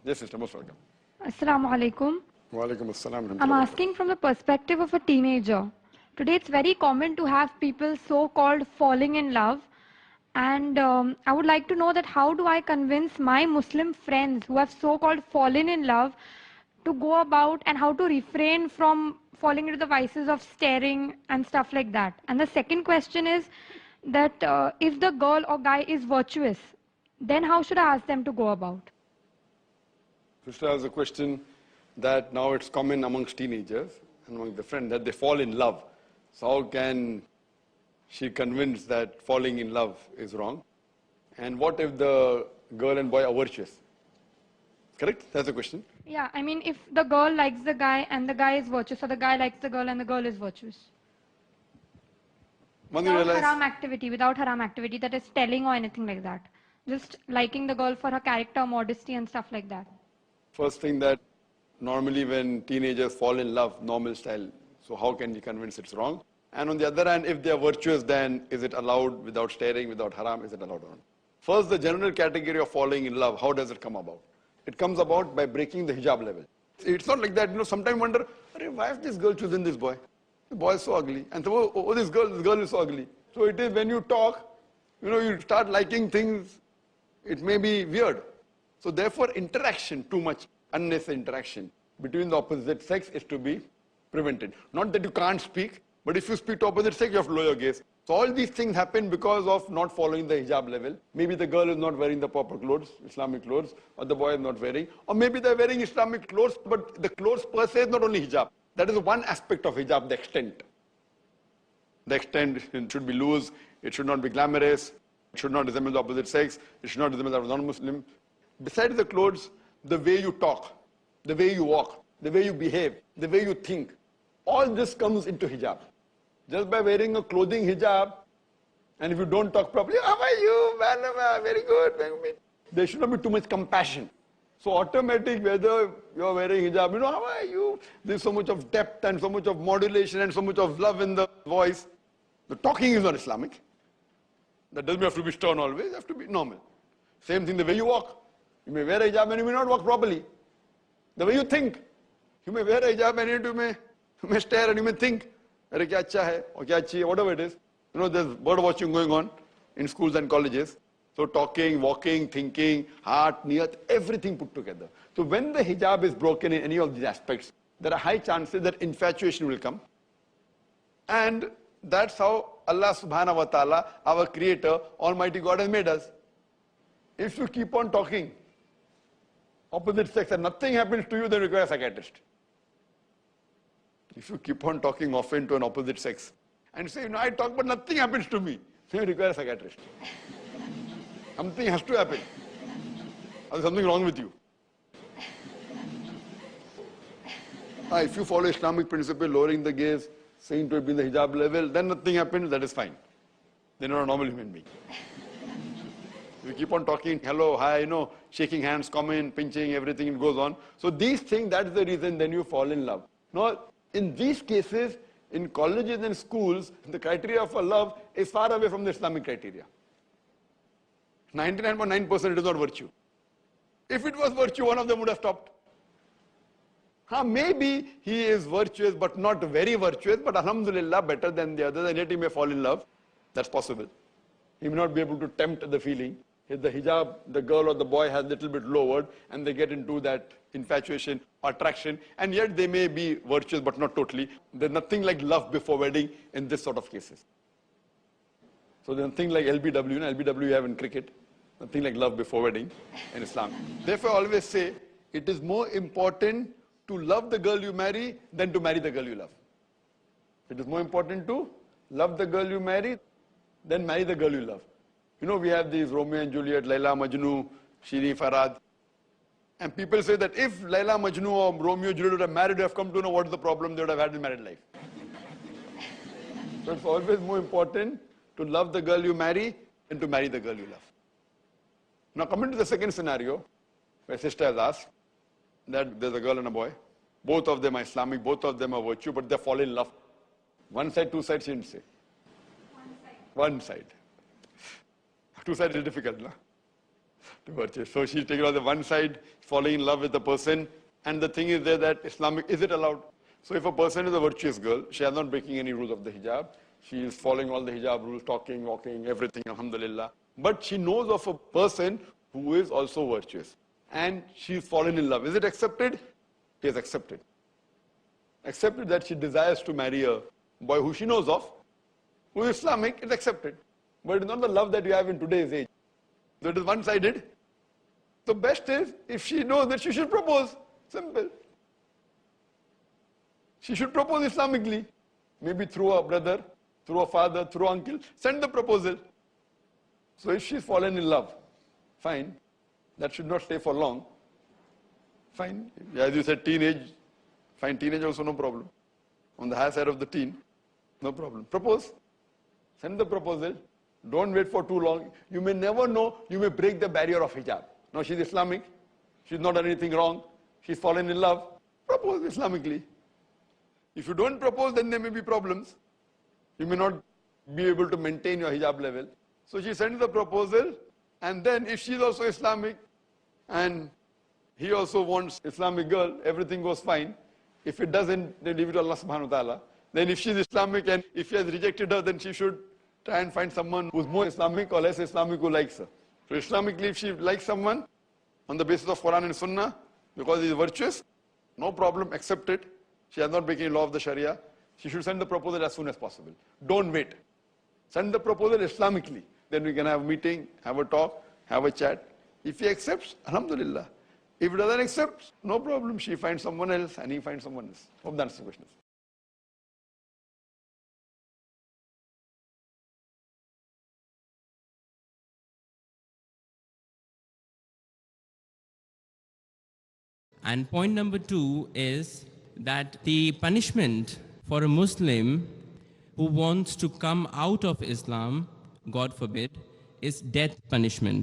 Yes, sister, most welcome. Assalamu'alaikum. Wabarokaatuh. Assalam. I'm asking from the perspective of a teenager. Today it's very common to have people so-called falling in love. And I would like to know that how do I convince my Muslim friends who have so-called fallen in love to go about and how to refrain from falling into the vices of staring and stuff like that. And the second question is that if the girl or guy is virtuous, then how should I ask them to go about? Sister has a question that now it's common amongst teenagers and among the friends that they fall in love. So how can she convince that falling in love is wrong? And what if the girl and boy are virtuous? Correct? That's the question. Yeah, I mean, if the girl likes the guy and the guy is virtuous, or the guy likes the girl and the girl is virtuous. Without haram activity, that is telling or anything like that. Just liking the girl for her character, modesty and stuff like that. First thing that normally when teenagers fall in love, normal style, so how can we convince it's wrong? And on the other hand, if they are virtuous, then is it allowed without staring, without haram, is it allowed or not? First, the general category of falling in love, how does it come about? It comes about by breaking the hijab level. It's not like that, sometimes wonder, why is this girl choosing this boy? The boy is so ugly. And so, this girl is so ugly. So it is when you talk, you start liking things, it may be weird. So therefore, interaction, too much unnecessary interaction between the opposite sex is to be prevented. Not that you can't speak, but if you speak to opposite sex, you have to lower your gaze. So all these things happen because of not following the hijab level. Maybe the girl is not wearing the proper clothes, Islamic clothes, or the boy is not wearing. Or maybe they're wearing Islamic clothes, but the clothes per se is not only hijab. That is one aspect of hijab, the extent. The extent, it should be loose, it should not be glamorous, it should not resemble the opposite sex, it should not resemble the non-Muslim. Besides the clothes, the way you talk, the way you walk, the way you behave, the way you think, all this comes into hijab. Just by wearing a clothing hijab, and if you don't talk properly, how are you? Well, very good. There should not be too much compassion. So automatic, whether you're wearing hijab, how are you? There's so much of depth and so much of modulation and so much of love in the voice. The talking is not Islamic. That doesn't have to be stern always, it has to be normal. Same thing, the way you walk. You may wear a hijab and you may not walk properly. The way you think. You may wear a hijab and you may stare and you may think, kya acha hai, or kya achi hai, whatever it is. There's bird watching going on in schools and colleges. So talking, walking, thinking, heart, niyat, everything put together. So when the hijab is broken in any of these aspects, there are high chances that infatuation will come. And that's how Allah subhanahu wa ta'ala, our creator, Almighty God has made us. If you keep on talking, opposite sex, and nothing happens to you, then you require a psychiatrist. If you keep on talking often to an opposite sex, and say, I talk but nothing happens to me, then you require a psychiatrist. Something has to happen. There's something wrong with you. If you follow Islamic principle, lowering the gaze, saying to it be in the hijab level, then nothing happens, that is fine. Then you're a normal human being. You keep on talking, hello, hi, shaking hands, comment, pinching, everything goes on. So these things, that's the reason then you fall in love. Now, in these cases, in colleges and schools, the criteria for love is far away from the Islamic criteria. 99.9% it is not virtue. If it was virtue, one of them would have stopped. Maybe he is virtuous, but not very virtuous, but alhamdulillah, better than the others, and yet he may fall in love. That's possible. He may not be able to tempt the feeling. If the hijab, the girl or the boy has a little bit lowered, and they get into that infatuation, attraction, and yet they may be virtuous, but not totally. There's nothing like love before wedding in this sort of cases. So there's nothing like LBW, LBW you have in cricket. Nothing like love before wedding in Islam. Therefore, I always say, it is more important to love the girl you marry than to marry the girl you love. It is more important to love the girl you marry than marry the girl you love. We have these Romeo and Juliet, Laila, Majnu, Shiri, Farad. And people say that if Laila, Majnu or Romeo, Juliet would have married, would have come to know what is the problem they would have had in married life. So it's always more important to love the girl you marry than to marry the girl you love. Now coming to the second scenario, where sister has asked that there's a girl and a boy. Both of them are Islamic, both of them are virtue, but they fall in love. One side, two sides, she didn't say. One side. Two sides is difficult, no? to virtuous. So she's taken on the one side, falling in love with the person, and the thing is there that Islamic, is it allowed? So if a person is a virtuous girl, she is not breaking any rules of the hijab. She is following all the hijab rules, talking, walking, everything, alhamdulillah. But she knows of a person who is also virtuous. And she is fallen in love. Is it accepted? It is accepted. Accepted that she desires to marry a boy who she knows of, who is Islamic, it's accepted. But it's not the love that you have in today's age. So it is one-sided. The best is, if she knows that she should propose. Simple. She should propose Islamically. Maybe through a brother, through a father, through an uncle. Send the proposal. So if she's fallen in love, fine. That should not stay for long. Fine. As you said, teenage. Fine, teenage also no problem. On the higher side of the teen, no problem. Propose. Send the proposal. Don't wait for too long. You may never know, you may break the barrier of hijab. Now she's Islamic. She's not done anything wrong. She's fallen in love. Propose Islamically. If you don't propose, then there may be problems. You may not be able to maintain your hijab level. So she sends the proposal, and then if she's also Islamic, and he also wants Islamic girl, everything goes fine. If it doesn't, then leave it to Allah subhanahu wa ta'ala. Then if she's Islamic and if he has rejected her, then she should try and find someone who's more Islamic or less Islamic who likes her. So Islamically, if she likes someone on the basis of Quran and Sunnah, because he is virtuous, no problem, accept it. She has not breaking law of the Sharia. She should send the proposal as soon as possible. Don't wait. Send the proposal Islamically. Then we can have a meeting, have a talk, have a chat. If he accepts, alhamdulillah. If he doesn't accept, no problem. She finds someone else and he finds someone else. Hope that's the question. And point number 2 is that the punishment for a Muslim who wants to come out of Islam, God forbid, is death punishment.